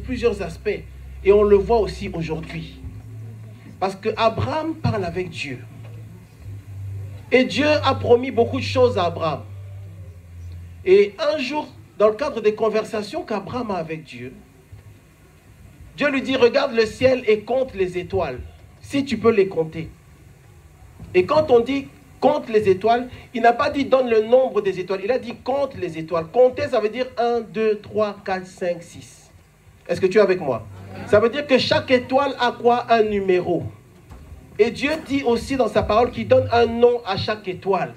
plusieurs aspects. Et on le voit aussi aujourd'hui. Parce que Abraham parle avec Dieu. Et Dieu a promis beaucoup de choses à Abraham. Et un jour, dans le cadre des conversations qu'Abraham a avec Dieu, Dieu lui dit, regarde le ciel et compte les étoiles, si tu peux les compter. Et quand on dit compte les étoiles, il n'a pas dit donne le nombre des étoiles, il a dit compte les étoiles. Compter, ça veut dire 1, 2, 3, 4, 5, 6. Est-ce que tu es avec moi? Ça veut dire que chaque étoile a quoi? Un numéro. Et Dieu dit aussi dans sa parole qu'il donne un nom à chaque étoile.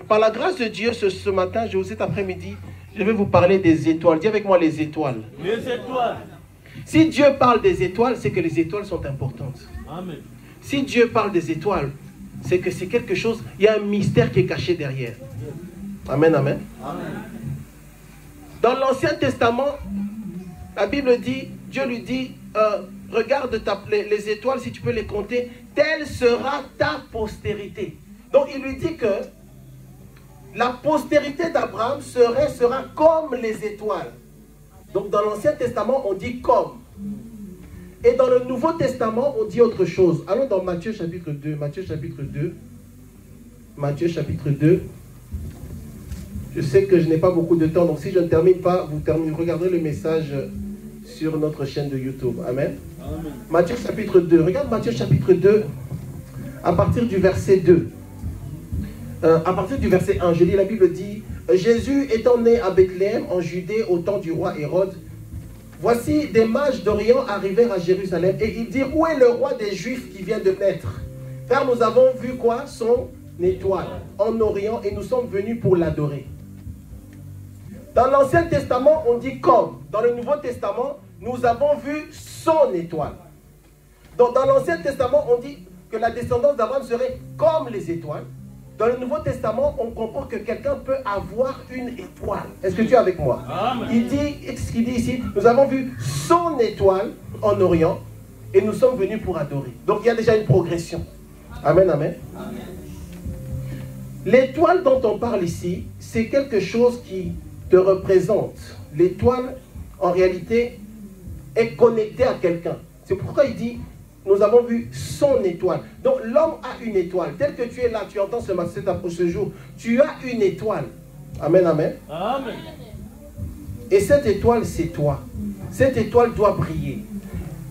Par la grâce de Dieu, ce matin, cet après-midi, je vais vous parler des étoiles. Dis avec moi les étoiles. Les étoiles. Si Dieu parle des étoiles, c'est que les étoiles sont importantes. Amen. Si Dieu parle des étoiles, c'est que c'est quelque chose, il y a un mystère qui est caché derrière. Amen, amen. Amen. Dans l'Ancien Testament, la Bible dit, Dieu lui dit, regarde les étoiles, si tu peux les compter, telle sera ta postérité. Donc il lui dit que la postérité d'Abraham sera comme les étoiles. Donc dans l'Ancien Testament, on dit comme. Et dans le Nouveau Testament, on dit autre chose. Allons dans Matthieu chapitre 2. Matthieu chapitre 2. Matthieu chapitre 2. Je sais que je n'ai pas beaucoup de temps, donc si je ne termine pas, vous regarderez le message sur notre chaîne de YouTube. Amen. Amen. Matthieu chapitre 2. Regarde Matthieu chapitre 2, à partir du verset 2. À partir du verset 1, je lis, la Bible dit, Jésus étant né à Bethléem, en Judée, au temps du roi Hérode, voici des mages d'Orient arrivèrent à Jérusalem, et ils dirent, où est le roi des Juifs qui vient de naître? Car nous avons vu quoi? Son étoile en Orient, et nous sommes venus pour l'adorer. Dans l'Ancien Testament, on dit comme. Dans le Nouveau Testament, nous avons vu son étoile. Donc dans l'Ancien Testament, on dit que la descendance d'Abraham serait comme les étoiles. Dans le Nouveau Testament, on comprend que quelqu'un peut avoir une étoile. Est-ce que tu es avec moi? Amen. Il dit, ce qu'il dit ici, nous avons vu son étoile en Orient et nous sommes venus pour adorer. Donc il y a déjà une progression. Amen, amen. Amen. L'étoile dont on parle ici, c'est quelque chose qui te représente. L'étoile, en réalité, est connectée à quelqu'un. C'est pourquoi il dit, nous avons vu son étoile. Donc l'homme a une étoile. Tel que tu es là, tu entends ce jour, tu as une étoile. Amen, amen. Amen. Et cette étoile, c'est toi. Cette étoile doit briller.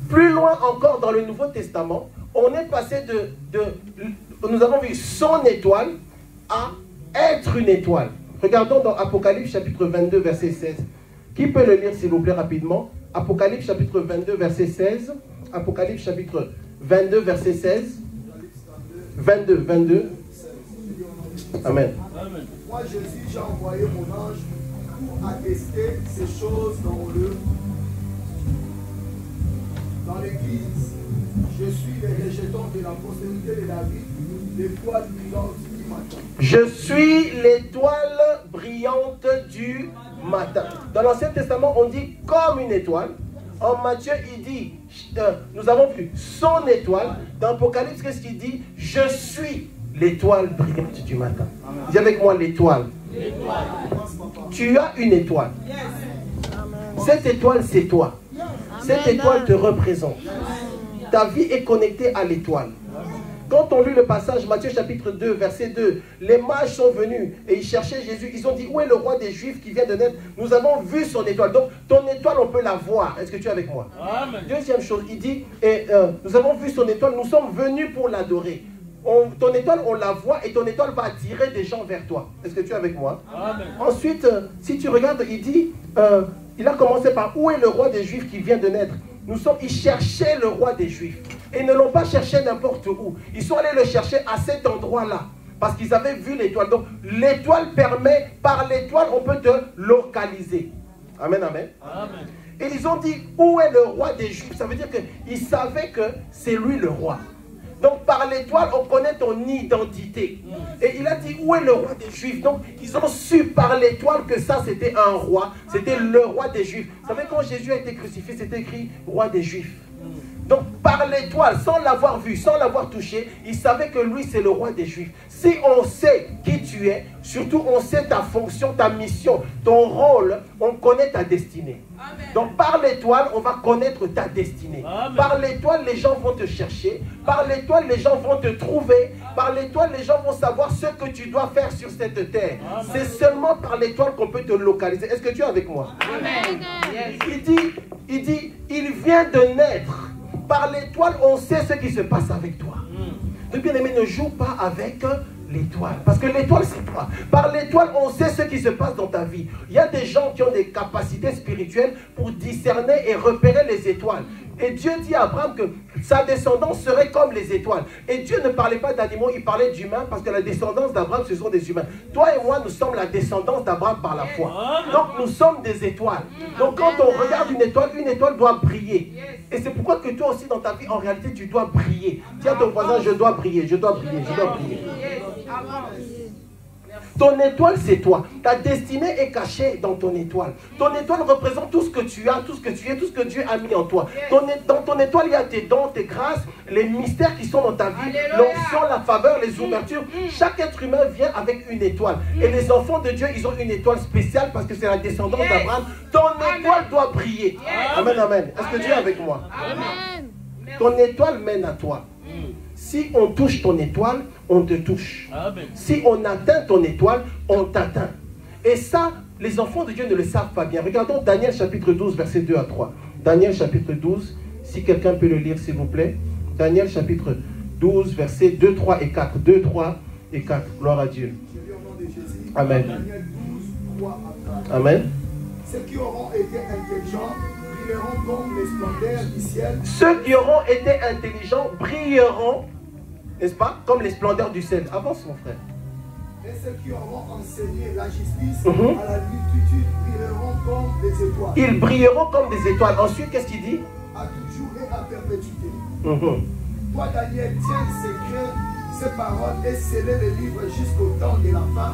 Plus loin encore dans le Nouveau Testament, on est passé nous avons vu son étoile à être une étoile. Regardons dans Apocalypse chapitre 22, verset 16. Qui peut le lire s'il vous plaît rapidement? Apocalypse chapitre 22, verset 16. Apocalypse chapitre 22, verset 16. 22. Amen. Amen. Moi, Jésus, j'ai envoyé mon ange pour attester ces choses dans l'Église. Je suis les rejetons de la postérité de David, l'étoile brillante du matin. Je suis l'étoile brillante du matin. Dans l'Ancien Testament, on dit comme une étoile. En Matthieu, il dit, nous avons vu son étoile. Dans Apocalypse, qu'est-ce qu'il dit? Je suis l'étoile brillante du matin. Dis avec moi l'étoile. Tu as une étoile. Cette étoile, c'est toi. Cette étoile te représente. Ta vie est connectée à l'étoile. Quand on lit le passage, Matthieu chapitre 2, verset 2, les mages sont venus et ils cherchaient Jésus. Ils ont dit, où est le roi des Juifs qui vient de naître? Nous avons vu son étoile. Donc, ton étoile, on peut la voir. Est-ce que tu es avec moi? Amen. Deuxième chose, il dit, nous avons vu son étoile, nous sommes venus pour l'adorer. Ton étoile, on la voit et ton étoile va attirer des gens vers toi. Est-ce que tu es avec moi? Amen. Ensuite, si tu regardes, il dit, il a commencé par, où est le roi des Juifs qui vient de naître? Ils cherchaient le roi des Juifs. Et ils ne l'ont pas cherché n'importe où. Ils sont allés le chercher à cet endroit-là. Parce qu'ils avaient vu l'étoile. Donc l'étoile permet, par l'étoile, on peut te localiser. Amen, amen. Amen. Et ils ont dit, où est le roi des Juifs? Ça veut dire qu'ils savaient que c'est lui le roi. Donc par l'étoile, on connaît ton identité. Et il a dit, où est le roi des Juifs? Donc ils ont su par l'étoile que ça c'était un roi. C'était le roi des Juifs. Vous savez, quand Jésus a été crucifié, c'était écrit roi des Juifs. Donc par l'étoile, sans l'avoir vu, sans l'avoir touché, il savait que lui c'est le roi des Juifs. Si on sait qui tu es, surtout on sait ta fonction, ta mission, ton rôle, on connaît ta destinée. Amen. Donc par l'étoile, on va connaître ta destinée. Amen. Par l'étoile, les gens vont te chercher. Par l'étoile, les gens vont te trouver. Par l'étoile, les gens vont savoir ce que tu dois faire sur cette terre. C'est seulement par l'étoile qu'on peut te localiser. Est-ce que tu es avec moi? Amen. Il dit, il vient de naître. Par l'étoile, on sait ce qui se passe avec toi. Donc bien aimé, ne joue pas avec l'étoile. Parce que l'étoile, c'est toi. Par l'étoile, on sait ce qui se passe dans ta vie. Il y a des gens qui ont des capacités spirituelles pour discerner et repérer les étoiles. Et Dieu dit à Abraham que sa descendance serait comme les étoiles. Et Dieu ne parlait pas d'animaux, il parlait d'humains parce que la descendance d'Abraham, ce sont des humains. Toi et moi, nous sommes la descendance d'Abraham par la foi. Donc nous sommes des étoiles. Donc quand on regarde une étoile doit briller. Et c'est pourquoi que toi aussi dans ta vie, en réalité, tu dois briller. Dis à ton voisin, je dois briller, je dois briller, je dois briller. Ton étoile, c'est toi. Ta destinée est cachée dans ton étoile. Ton étoile représente tout ce que tu as, tout ce que tu es, tout ce que Dieu a mis en toi. Dans ton étoile, il y a tes dons, tes grâces, les mystères qui sont dans ta vie, l'onction, la faveur, les ouvertures. Chaque être humain vient avec une étoile. Et les enfants de Dieu, ils ont une étoile spéciale parce que c'est la descendance d'Abraham. Ton étoile doit briller. Amen, amen. Est-ce que tu es avec moi? Amen. Ton étoile mène à toi. Si on touche ton étoile, on te touche. Amen. Si on atteint ton étoile, on t'atteint. Et ça, les enfants de Dieu ne le savent pas bien. Regardons Daniel chapitre 12, versets 2 à 3. Daniel chapitre 12, si quelqu'un peut le lire s'il vous plaît. Daniel chapitre 12, versets 2, 3 et 4. 2, 3 et 4. Gloire à Dieu. Amen. Daniel 12, 3 à 4. Amen. Ceux qui auront été intelligents brilleront comme les splendeurs du ciel. Ceux qui auront été intelligents brilleront, n'est-ce pas, comme les splendeurs du ciel. Avance mon frère. Et ceux qui auront enseigné la justice à la multitude brilleront comme des étoiles. Ils brilleront comme des étoiles. Ensuite, qu'est-ce qu'il dit? À toujours et à perpétuité. Toi, Daniel, tiens secret ces paroles et scellez les livres jusqu'au temps de la fin.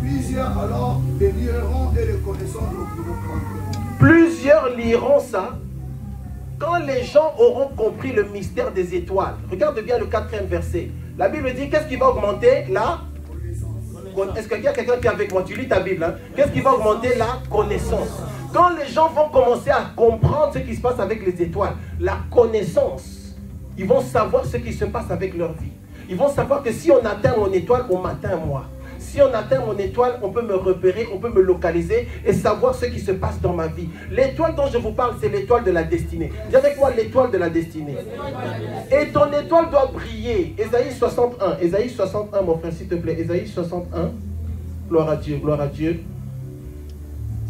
Plusieurs alors les liront et les connaissants le comprendront. Plusieurs liront ça quand les gens auront compris le mystère des étoiles. Regarde bien le 4e verset. La Bible dit qu'est-ce qui va augmenter la connaissance. Est-ce qu'il y a quelqu'un qui est avec moi? Tu lis ta Bible. Hein? Qu'est-ce qui va augmenter la connaissance? Quand les gens vont commencer à comprendre ce qui se passe avec les étoiles, la connaissance, ils vont savoir ce qui se passe avec leur vie. Ils vont savoir que si on atteint mon étoile, on m'atteint moi. Si on atteint mon étoile, on peut me repérer, on peut me localiser et savoir ce qui se passe dans ma vie. L'étoile dont je vous parle, c'est l'étoile de la destinée. Dis avec moi l'étoile de la destinée. Et ton étoile doit briller. Ésaïe 61. Ésaïe 61, mon frère, s'il te plaît. Ésaïe 61. Gloire à Dieu, gloire à Dieu.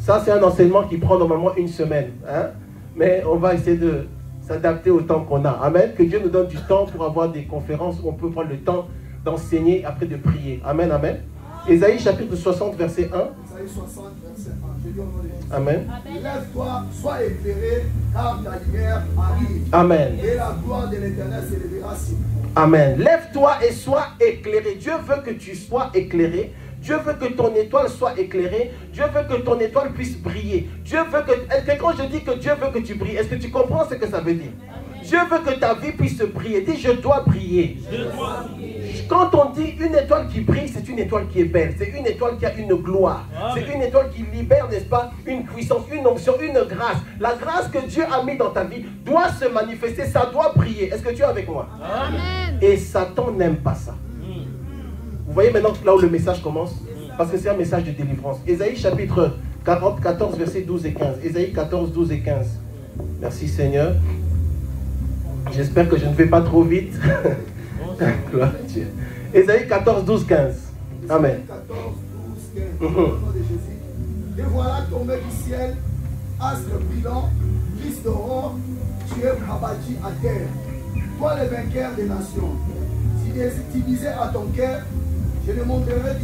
Ça, c'est un enseignement qui prend normalement une semaine. Hein? Mais on va essayer de s'adapter au temps qu'on a. Amen. Que Dieu nous donne du temps pour avoir des conférences où on peut prendre le temps d'enseigner après de prier. Amen, amen. Ésaïe chapitre 60, verset 1. Ésaïe 60, verset 1. Je dis au nom de Jésus. Amen. Lève-toi, sois éclairé, car ta lumière arrive. Amen. Et la gloire de l'Éternel s'élèvera sur toi. Amen. Lève-toi et sois éclairé. Dieu veut que tu sois éclairé. Dieu veut que ton étoile soit éclairée. Dieu veut que ton étoile puisse briller. Dieu veut que... Est-ce que quand je dis que Dieu veut que tu brilles, est-ce que tu comprends ce que ça veut dire? Dieu veut que ta vie puisse briller. Dis, je dois briller. Je dois briller. Quand on dit une étoile qui brille, c'est une étoile qui est belle. C'est une étoile qui a une gloire. C'est une étoile qui libère, n'est-ce pas, une puissance, une onction, une grâce. La grâce que Dieu a mis dans ta vie doit se manifester. Ça doit briller. Est-ce que tu es avec moi? Amen. Et Satan n'aime pas ça. Vous voyez maintenant là où le message commence? Parce que c'est un message de délivrance. Ésaïe chapitre 14, versets 12 et 15. Ésaïe 14, 12 et 15. Merci Seigneur. J'espère que je ne vais pas trop vite. Gloire à Dieu. Ésaïe 14, 12, 15. Amen. 14, 12, 15. Au nom de Jésus. Et voilà tombé du ciel, astre brillant, fils d'aurore, tu es abattu à terre. Toi le vainqueur des nations. Si tu disais à ton cœur, je le monterai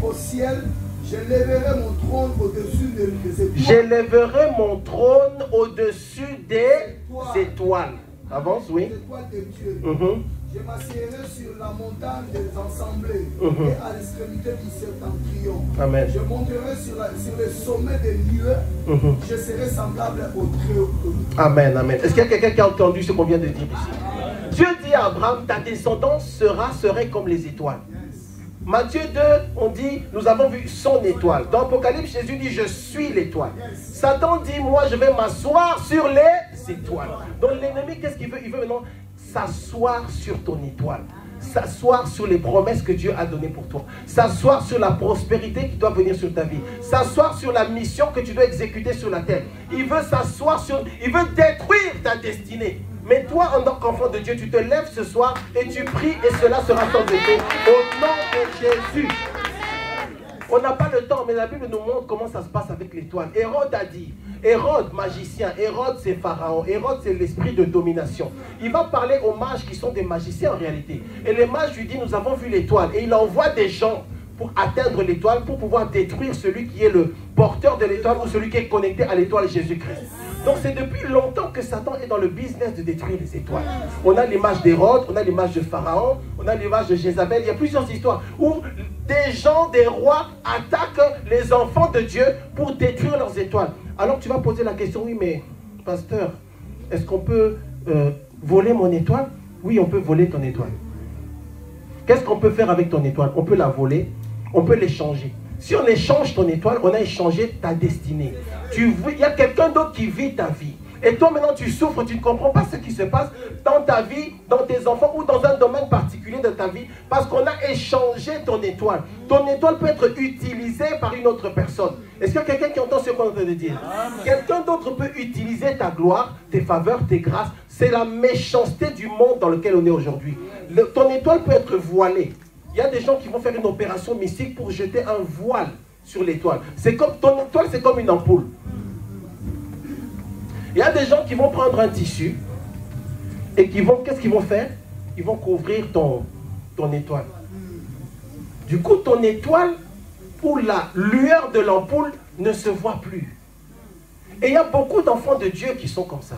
au ciel, je lèverai mon trône au-dessus des étoiles. Je lèverai mon trône au-dessus des étoiles. Avance, oui. L'étoile de Dieu. Je m'assierai sur la montagne des assemblées et à l'extrémité du septentrion. Amen. Je monterai sur le sommet des nuées. Je serai semblable au Très-Haut. Amen, amen. Est-ce qu'il y a quelqu'un qui a entendu ce qu'on vient de dire ici? Dieu dit à Abraham, ta descendance serait comme les étoiles. Matthieu 2, on dit, nous avons vu son étoile. Dans l'Apocalypse, Jésus dit, je suis l'étoile. Satan dit, moi je vais m'asseoir sur les étoiles. Donc l'ennemi, qu'est-ce qu'il veut? Il veut maintenant s'asseoir sur ton étoile. S'asseoir sur les promesses que Dieu a données pour toi. S'asseoir sur la prospérité qui doit venir sur ta vie. S'asseoir sur la mission que tu dois exécuter sur la terre. Il veut s'asseoir sur... Il veut détruire ta destinée. Mais toi, en tant qu'enfant de Dieu, tu te lèves ce soir et tu pries et cela sera sans effet. Au nom de Jésus. On n'a pas le temps, mais la Bible nous montre comment ça se passe avec l'étoile. Hérode a dit, Hérode, magicien, Hérode c'est Pharaon, Hérode c'est l'esprit de domination. Il va parler aux mages qui sont des magiciens en réalité. Et les mages lui disent, nous avons vu l'étoile. Et il envoie des gens pour atteindre l'étoile, pour pouvoir détruire celui qui est le porteur de l'étoile ou celui qui est connecté à l'étoile Jésus-Christ. Donc c'est depuis longtemps que Satan est dans le business de détruire les étoiles. On a l'image d'Hérode, on a l'image de Pharaon, on a l'image de Jézabel. Il y a plusieurs histoires où des gens, des rois attaquent les enfants de Dieu pour détruire leurs étoiles. Alors tu vas poser la question, oui mais pasteur, est-ce qu'on peut voler mon étoile? Oui, on peut voler ton étoile. Qu'est-ce qu'on peut faire avec ton étoile? On peut la voler, on peut l'échanger. Si on échange ton étoile, on a échangé ta destinée. Il y a quelqu'un d'autre qui vit ta vie. Et toi maintenant tu souffres, tu ne comprends pas ce qui se passe dans ta vie, dans tes enfants ou dans un domaine particulier de ta vie parce qu'on a échangé ton étoile. Ton étoile peut être utilisée par une autre personne. Est-ce qu'il y a quelqu'un qui entend ce qu'on est en train de dire? Quelqu'un d'autre peut utiliser ta gloire, tes faveurs, tes grâces. C'est la méchanceté du monde dans lequel on est aujourd'hui. Ton étoile peut être voilée. Il y a des gens qui vont faire une opération mystique pour jeter un voile sur l'étoile. C'est comme ton étoile, c'est comme une ampoule. Il y a des gens qui vont prendre un tissu et qui vont, qu'est-ce qu'ils vont faire? Ils vont couvrir ton étoile. Du coup, ton étoile, pour la lueur de l'ampoule, ne se voit plus. Et il y a beaucoup d'enfants de Dieu qui sont comme ça.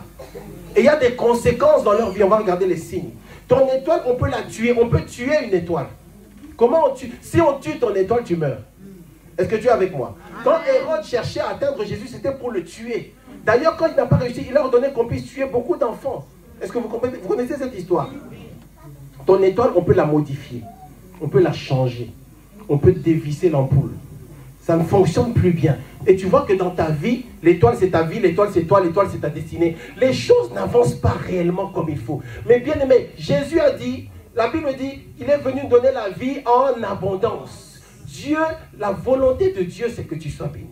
Et il y a des conséquences dans leur vie. On va regarder les signes. Ton étoile, on peut la tuer. On peut tuer une étoile. Comment on tue? Si on tue ton étoile, tu meurs. Est-ce que tu es avec moi? Quand Hérode cherchait à atteindre Jésus, c'était pour le tuer. D'ailleurs, quand il n'a pas réussi, il a ordonné qu'on puisse tuer beaucoup d'enfants. Est-ce que vous comprenez? Vous connaissez cette histoire? Ton étoile, on peut la modifier. On peut la changer. On peut dévisser l'ampoule. Ça ne fonctionne plus bien. Et tu vois que dans ta vie, l'étoile c'est ta vie, l'étoile c'est toi, l'étoile c'est ta destinée. Les choses n'avancent pas réellement comme il faut. Mais bien aimé, Jésus a dit, la Bible dit, il est venu donner la vie en abondance. Dieu, la volonté de Dieu, c'est que tu sois béni.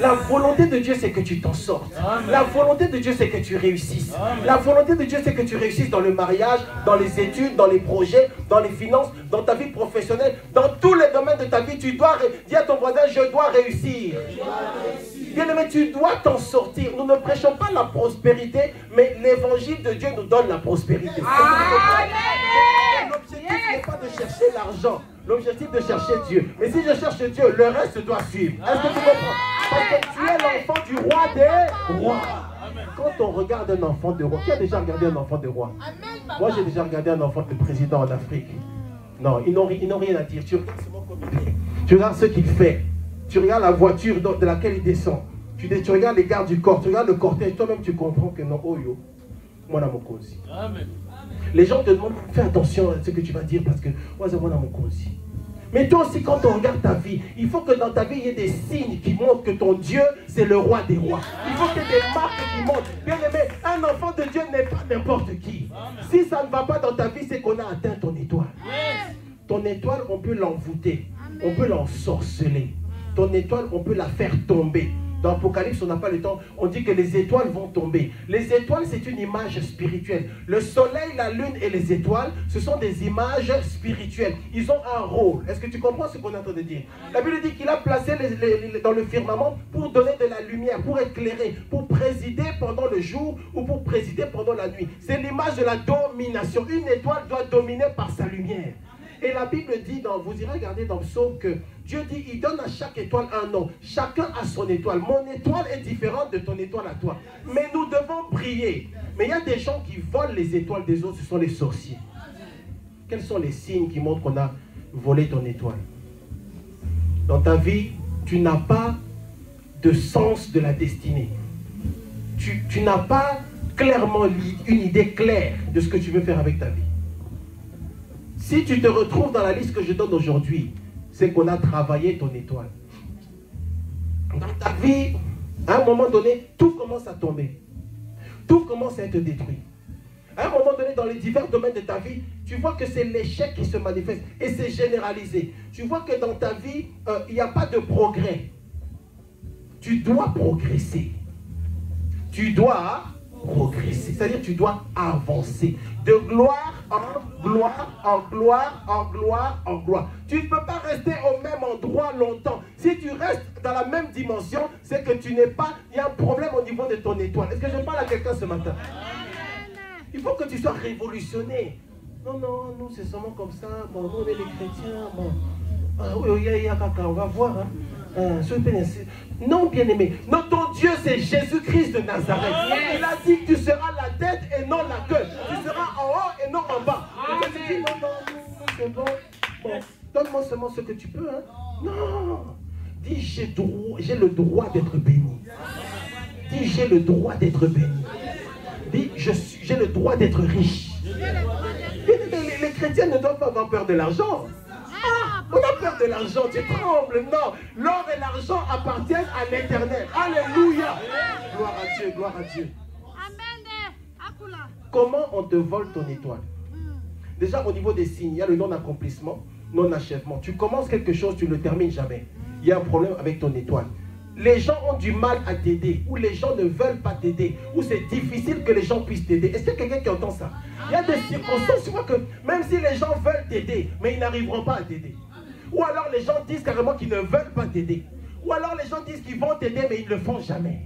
La volonté de Dieu, c'est que tu t'en sortes. La volonté de Dieu, c'est que tu réussisses. La volonté de Dieu, c'est que tu réussisses dans le mariage, dans les études, dans les projets, dans les finances, dans ta vie professionnelle. Dans tous les domaines de ta vie, tu dois dire à ton voisin, je dois réussir. Bien aimé, tu dois t'en sortir. Nous ne prêchons pas la prospérité, mais l'évangile de Dieu nous donne la prospérité. L'objectif n'est pas de chercher l'argent. L'objectif de chercher Dieu. Mais si je cherche Dieu, le reste doit suivre. Est-ce que tu comprends? Parce que tu es l'enfant du roi des rois. Quand on regarde un enfant de roi, qui a déjà regardé un enfant de roi? Moi, j'ai déjà regardé un enfant de président en Afrique. Non, ils n'ont rien à dire. Tu regardes seulement comme il est. Tu regardes ce qu'il fait. Tu regardes la voiture de laquelle il descend. Tu regardes les gardes du corps. Tu regardes le cortège. Toi-même, tu comprends que non, oh yo, moi, dans mon cause. Amen. Les gens te demandent, fais attention à ce que tu vas dire parce que moi, c'est moi dans mon cause. Mais toi aussi, quand on regarde ta vie, il faut que dans ta vie, il y ait des signes qui montrent que ton Dieu, c'est le roi des rois. Il faut qu'il y ait des marques qui montrent. Bien aimé, un enfant de Dieu n'est pas n'importe qui. Si ça ne va pas dans ta vie, c'est qu'on a atteint ton étoile. Ton étoile, on peut l'envoûter. On peut l'ensorceler. Ton étoile, on peut la faire tomber. Dans l'Apocalypse, on n'a pas le temps. On dit que les étoiles vont tomber. Les étoiles, c'est une image spirituelle. Le soleil, la lune et les étoiles, ce sont des images spirituelles. Ils ont un rôle. Est-ce que tu comprends ce qu'on est en train de dire? La Bible dit qu'il a placé dans le firmament pour donner de la lumière, pour éclairer, pour présider pendant le jour ou pour présider pendant la nuit. C'est l'image de la domination. Une étoile doit dominer par sa lumière. Et la Bible dit, vous irez regarder dans le psaume que Dieu dit, il donne à chaque étoile un nom. Chacun a son étoile. Mon étoile est différente de ton étoile à toi. Mais nous devons briller. Mais il y a des gens qui volent les étoiles des autres, ce sont les sorciers. Quels sont les signes qui montrent qu'on a volé ton étoile? Dans ta vie, tu n'as pas de sens de la destinée. Tu n'as pas clairement une idée claire de ce que tu veux faire avec ta vie. Si tu te retrouves dans la liste que je donne aujourd'hui, c'est qu'on a travaillé ton étoile. Dans ta vie, à un moment donné, tout commence à tomber. Tout commence à être détruit. À un moment donné, dans les divers domaines de ta vie, tu vois que c'est l'échec qui se manifeste et c'est généralisé. Tu vois que dans ta vie, il n'y a pas de progrès. Tu dois progresser. Tu dois progresser. C'est-à-dire tu dois avancer. De gloire en gloire, en gloire, en gloire, en gloire. Tu ne peux pas rester au même endroit longtemps. Si tu restes dans la même dimension, c'est que tu n'es pas... Il y a un problème au niveau de ton étoile. Est-ce que je parle à quelqu'un ce matin? Il faut que tu sois révolutionné. Non, non, nous c'est seulement comme ça. Bon, nous on est les chrétiens. Bon. Ah, oui, on va voir. Hein. Non, bien-aimé. Non, ton Dieu, c'est Jésus-Christ de Nazareth. Il a dit que tu seras la tête et non la queue. Tu seras en haut et non en bas. Et tu dis, non, non, c'est bon. Bon, donne-moi seulement ce que tu peux. Hein. Non. Dis, j'ai le droit d'être béni. Dis, j'ai le droit d'être béni. Dis, j'ai le droit d'être riche. Les chrétiens ne doivent pas avoir peur de l'argent. On a peur de l'argent, tu trembles. Non, l'or et l'argent appartiennent à l'éternel. Alléluia. Gloire à Dieu, gloire à Dieu. Comment on te vole ton étoile? Déjà au niveau des signes, il y a le non-accomplissement, non-achèvement. Tu commences quelque chose, tu ne le termines jamais. Il y a un problème avec ton étoile. Les gens ont du mal à t'aider, ou les gens ne veulent pas t'aider, ou c'est difficile que les gens puissent t'aider. Est-ce qu'il y a quelqu'un qui entend ça? Il y a des circonstances, tu vois que même si les gens veulent t'aider, mais ils n'arriveront pas à t'aider. Ou alors les gens disent carrément qu'ils ne veulent pas t'aider. Ou alors les gens disent qu'ils vont t'aider, mais ils ne le font jamais.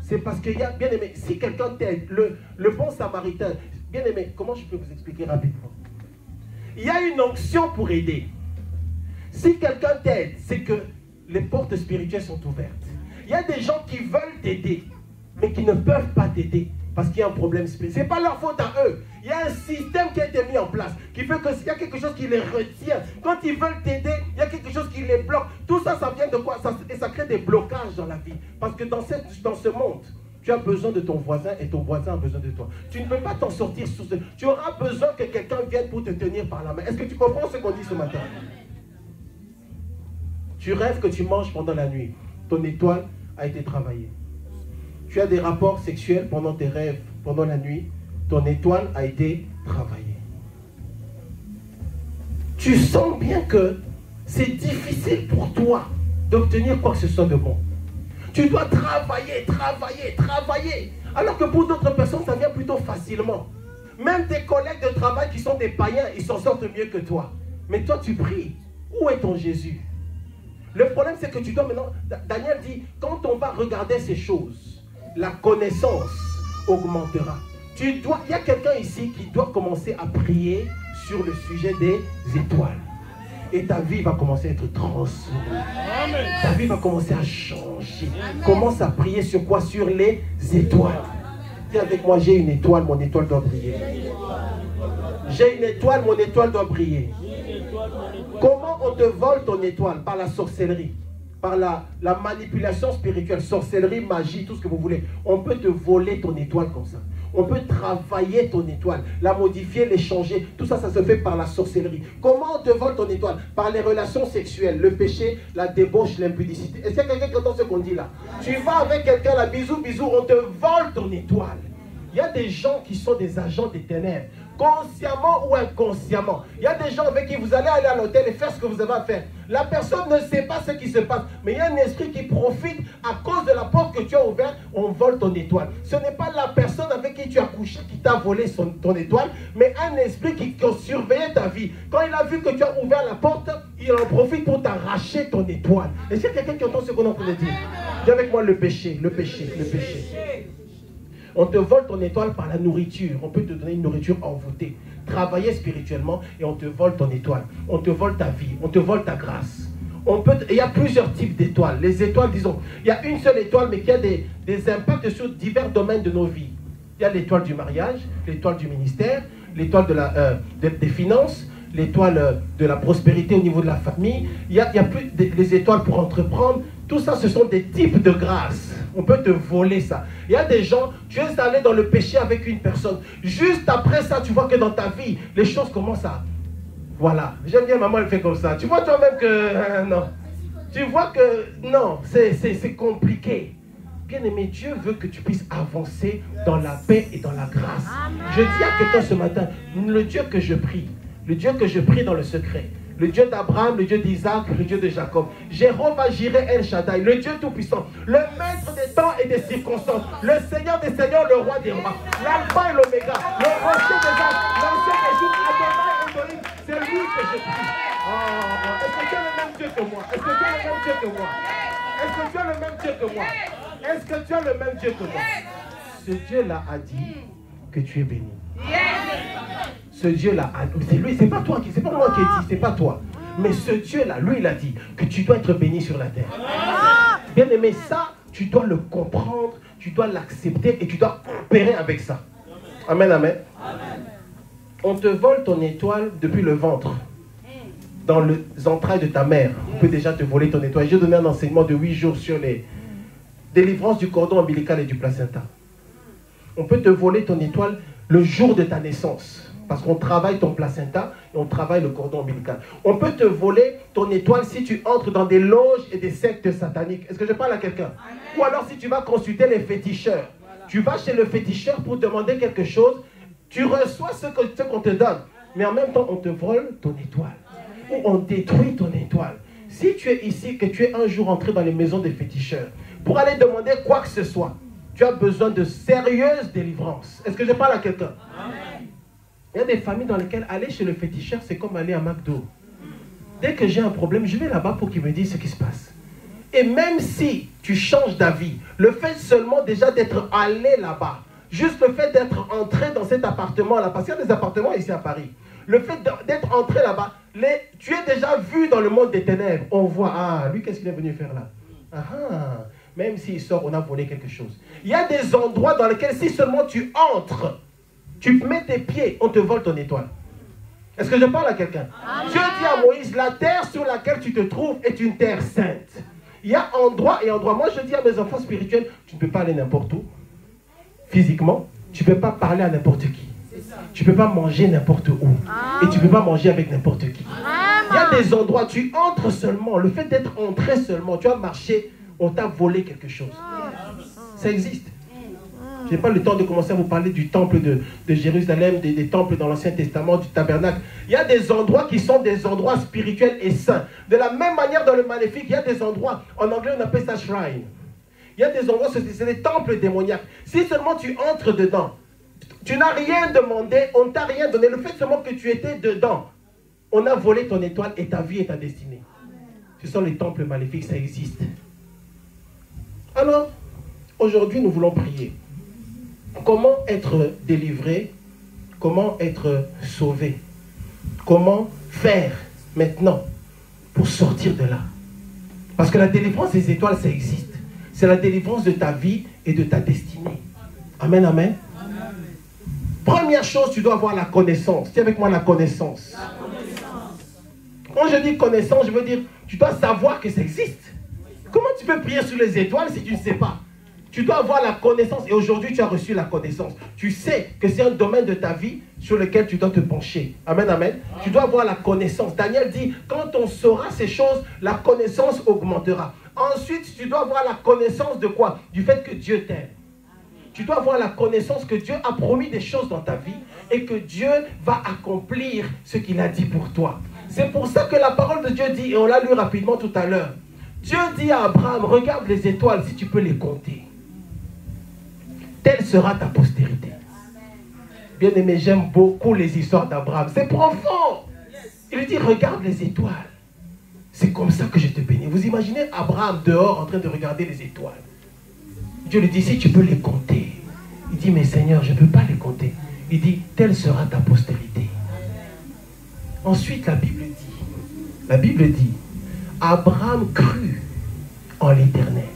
C'est parce qu'il y a, bien aimé, si quelqu'un t'aide, le bon samaritain, bien aimé, comment je peux vous expliquer rapidement? Il y a une onction pour aider. Si quelqu'un t'aide, c'est que les portes spirituelles sont ouvertes. Il y a des gens qui veulent t'aider, mais qui ne peuvent pas t'aider parce qu'il y a un problème spirituel. Ce n'est pas leur faute à eux. Il y a un système qui a été mis en place qui fait qu'il y a quelque chose qui les retient. Quand ils veulent t'aider, il y a quelque chose qui les bloque. Tout ça, ça vient de quoi? Et ça crée des blocages dans la vie. Parce que dans ce monde, tu as besoin de ton voisin et ton voisin a besoin de toi. Tu ne peux pas t'en sortir sous ce... Tu auras besoin que quelqu'un vienne pour te tenir par la main. Est-ce que tu comprends ce qu'on dit ce matin? Tu rêves que tu manges pendant la nuit. Ton étoile a été travaillée. Tu as des rapports sexuels pendant tes rêves, pendant la nuit. Ton étoile a été travaillée. Tu sens bien que c'est difficile pour toi d'obtenir quoi que ce soit de bon. Tu dois travailler, travailler, travailler. Alors que pour d'autres personnes, ça vient plutôt facilement. Même tes collègues de travail qui sont des païens, ils s'en sortent mieux que toi. Mais toi, tu pries. Où est ton Jésus? Le problème, c'est que tu dois maintenant... Daniel dit, quand on va regarder ces choses, la connaissance augmentera. Il y a quelqu'un ici qui doit commencer à prier sur le sujet des étoiles. Et ta vie va commencer à être transformée. Ta vie va commencer à changer. Commence à prier sur quoi? Sur les étoiles. Dis avec moi, j'ai une étoile, mon étoile doit briller. J'ai une étoile, mon étoile doit briller. Comment on te vole ton étoile? Par la sorcellerie, par la manipulation spirituelle, sorcellerie, magie, tout ce que vous voulez. On peut te voler ton étoile comme ça. On peut travailler ton étoile, la modifier, l'échanger. Tout ça, ça se fait par la sorcellerie. Comment on te vole ton étoile? Par les relations sexuelles, le péché, la débauche, l'impudicité. Est-ce qu'il y a quelqu'un qui entend ce qu'on dit là? Tu vas avec quelqu'un, là, bisous, bisous, on te vole ton étoile. Il y a des gens qui sont des agents des ténèbres, consciemment ou inconsciemment. Il y a des gens avec qui vous allez aller à l'hôtel et faire ce que vous avez à faire. La personne ne sait pas ce qui se passe, mais il y a un esprit qui profite à cause de la porte que tu as ouverte, on vole ton étoile. Ce n'est pas la personne avec qui tu as couché qui t'a volé ton étoile, mais un esprit qui surveillait ta vie. Quand il a vu que tu as ouvert la porte, il en profite pour t'arracher ton étoile. Est-ce qu'il y a quelqu'un qui entend ce qu'on est en train de dire? Dis avec moi le péché, le péché, le péché. On te vole ton étoile par la nourriture. On peut te donner une nourriture envoûtée. Travailler spirituellement et on te vole ton étoile. On te vole ta vie. On te vole ta grâce. Il y a plusieurs types d'étoiles. Les étoiles, disons, il y a une seule étoile, mais qui a des impacts sur divers domaines de nos vies. Il y a l'étoile du mariage, l'étoile du ministère, l'étoile des finances, l'étoile de la prospérité au niveau de la famille. Il y a plus les étoiles pour entreprendre. Tout ça, ce sont des types de grâce. On peut te voler ça. Il y a des gens, tu es allé dans le péché avec une personne. Juste après ça, tu vois que dans ta vie, les choses commencent à... Voilà. J'aime bien, maman, elle fait comme ça. Tu vois toi-même que... non. Tu vois que... Non, c'est compliqué. Bien-aimé, Dieu veut que tu puisses avancer dans la paix et dans la grâce. Amen. Je dis à quelqu'un ce matin, le Dieu que je prie dans le secret, le Dieu d'Abraham, le Dieu d'Isaac, le Dieu de Jacob, Jéhovah Jireh El Shaddai, le Dieu Tout-Puissant, le maître des temps et des circonstances, le Seigneur des seigneurs, le roi des rois, l'alpha et l'oméga, le rocher des âges, l'ancien des jours, Adonai Elohim, c'est lui que je prie. Oh, est-ce que tu as le même Dieu que moi? Est-ce que tu as le même Dieu que moi? Est-ce que tu as le même Dieu que moi? Est-ce que tu as le même Dieu que moi? Ce Dieu-là a dit que tu es béni. Ce Dieu-là, c'est lui, c'est pas toi, c'est pas moi qui ai dit, c'est pas toi. Mais ce Dieu-là, lui, il a dit que tu dois être béni sur la terre. Bien aimé, ça, tu dois le comprendre, tu dois l'accepter et tu dois opérer avec ça. Amen, amen. On te vole ton étoile depuis le ventre. Dans les entrailles de ta mère, on peut déjà te voler ton étoile. J'ai donné un enseignement de 8 jours sur les délivrances du cordon ombilical et du placenta. On peut te voler ton étoile le jour de ta naissance. Parce qu'on travaille ton placenta et on travaille le cordon ombilical. On peut te voler ton étoile si tu entres dans des loges et des sectes sataniques. Est-ce que je parle à quelqu'un? Ou alors si tu vas consulter les féticheurs. Tu vas chez le féticheur pour demander quelque chose. Tu reçois ce qu'on te donne. Mais en même temps, on te vole ton étoile. Ou on détruit ton étoile. Si tu es ici, que tu es un jour entré dans les maisons des féticheurs, pour aller demander quoi que ce soit, tu as besoin de sérieuses délivrances. Est-ce que je parle à quelqu'un? Il y a des familles dans lesquelles aller chez le féticheur, c'est comme aller à McDo. Dès que j'ai un problème, je vais là-bas pour qu'il me dise ce qui se passe. Et même si tu changes d'avis, le fait seulement déjà d'être allé là-bas, juste le fait d'être entré dans cet appartement-là, parce qu'il y a des appartements ici à Paris, le fait d'être entré là-bas, tu es déjà vu dans le monde des ténèbres. On voit, ah, lui, qu'est-ce qu'il est venu faire là? Ah, même s'il sort, on a volé quelque chose. Il y a des endroits dans lesquels, si seulement tu entres, tu mets tes pieds, on te vole ton étoile. Est-ce que je parle à quelqu'un? Dieu dit à Moïse, la terre sur laquelle tu te trouves est une terre sainte. Il y a endroit et endroit. Moi, je dis à mes enfants spirituels, tu ne peux pas aller n'importe où. Physiquement, tu ne peux pas parler à n'importe qui. Tu ne peux pas manger n'importe où. Et tu ne peux pas manger avec n'importe qui. Il y a des endroits, tu entres seulement. Le fait d'être entré seulement, tu as marché, on t'a volé quelque chose. Ça existe. Je n'ai pas le temps de commencer à vous parler du temple de Jérusalem, des temples dans l'Ancien Testament, du tabernacle. Il y a des endroits qui sont des endroits spirituels et saints. De la même manière, dans le maléfique, il y a des endroits, en anglais on appelle ça shrine. Il y a des endroits, c'est des temples démoniaques. Si seulement tu entres dedans, tu n'as rien demandé, on ne t'a rien donné. Le fait seulement que tu étais dedans, on a volé ton étoile et ta vie et ta destinée. Ce sont les temples maléfiques, ça existe. Alors, aujourd'hui, nous voulons prier. Comment être délivré? Comment être sauvé? Comment faire maintenant pour sortir de là? Parce que la délivrance des étoiles, ça existe. C'est la délivrance de ta vie et de ta destinée. Amen, amen. Amen. Première chose, tu dois avoir la connaissance. Dis avec moi la connaissance. La connaissance. Quand je dis connaissance, je veux dire, tu dois savoir que ça existe. Comment tu peux prier sur les étoiles si tu ne sais pas? Tu dois avoir la connaissance et aujourd'hui tu as reçu la connaissance. Tu sais que c'est un domaine de ta vie sur lequel tu dois te pencher. Amen, amen. Tu dois avoir la connaissance. Daniel dit, quand on saura ces choses, la connaissance augmentera. Ensuite, tu dois avoir la connaissance de quoi? Du fait que Dieu t'aime. Tu dois avoir la connaissance que Dieu a promis des choses dans ta vie et que Dieu va accomplir ce qu'il a dit pour toi. C'est pour ça que la parole de Dieu dit, et on l'a lu rapidement tout à l'heure, Dieu dit à Abraham, regarde les étoiles si tu peux les compter. Telle sera ta postérité. Bien aimé, j'aime beaucoup les histoires d'Abraham. C'est profond. Il lui dit, regarde les étoiles. C'est comme ça que je te bénis. Vous imaginez Abraham dehors en train de regarder les étoiles. Dieu lui dit, si tu peux les compter, Il dit, mais Seigneur, je ne peux pas les compter. Il dit, telle sera ta postérité. Ensuite, la Bible dit, Abraham crut en l'Éternel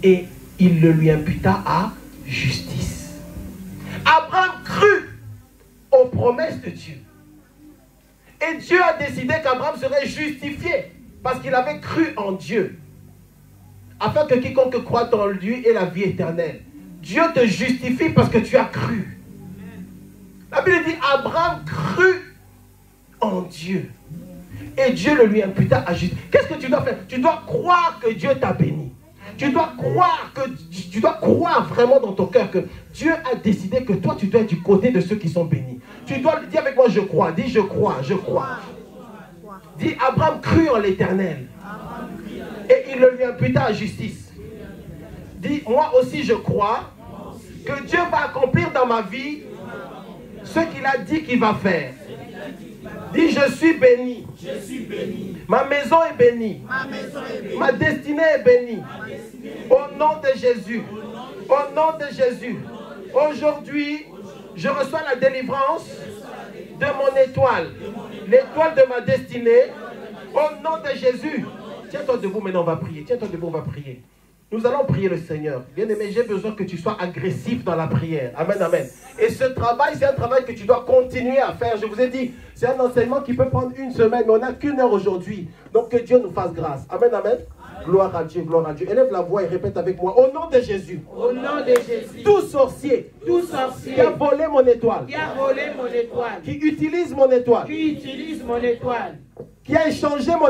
et il le lui imputa à justice. Abraham crut aux promesses de Dieu. Et Dieu a décidé qu'Abraham serait justifié parce qu'il avait cru en Dieu. Afin que quiconque croit en lui ait la vie éternelle. Dieu te justifie parce que tu as cru. La Bible dit, Abraham crut en Dieu. Et Dieu le lui imputa à justice. Qu'est-ce que tu dois faire? Tu dois croire que Dieu t'a béni. Tu dois croire vraiment dans ton cœur que Dieu a décidé que toi tu dois être du côté de ceux qui sont bénis. Tu dois le dire avec moi, je crois. Dis je crois, je crois. Dis Abraham crut en l'Éternel. Et il le lui imputa à justice. Dis moi aussi je crois que Dieu va accomplir dans ma vie ce qu'il a dit qu'il va faire. Dis je suis béni. Ma maison est bénie. Ma destinée est bénie. Au nom de Jésus. Au nom de Jésus. Aujourd'hui, je reçois la délivrance de mon étoile. L'étoile de ma destinée. Au nom de Jésus. Tiens-toi debout, maintenant on va prier. Tiens-toi debout, on va prier. Nous allons prier le Seigneur. Bien-aimé, j'ai besoin que tu sois agressif dans la prière. Amen, amen. Et ce travail, c'est un travail que tu dois continuer à faire. Je vous ai dit, c'est un enseignement qui peut prendre une semaine, mais on n'a qu'une heure aujourd'hui. Donc que Dieu nous fasse grâce. Amen, amen. Gloire à Dieu, gloire à Dieu. Élève la voix et répète avec moi. Au nom de Jésus. Au nom de Jésus. Tout sorcier. Tout sorcier. Qui a volé mon étoile. Qui a volé mon étoile. Qui utilise mon étoile. Qui utilise mon étoile. Qui a échangé mon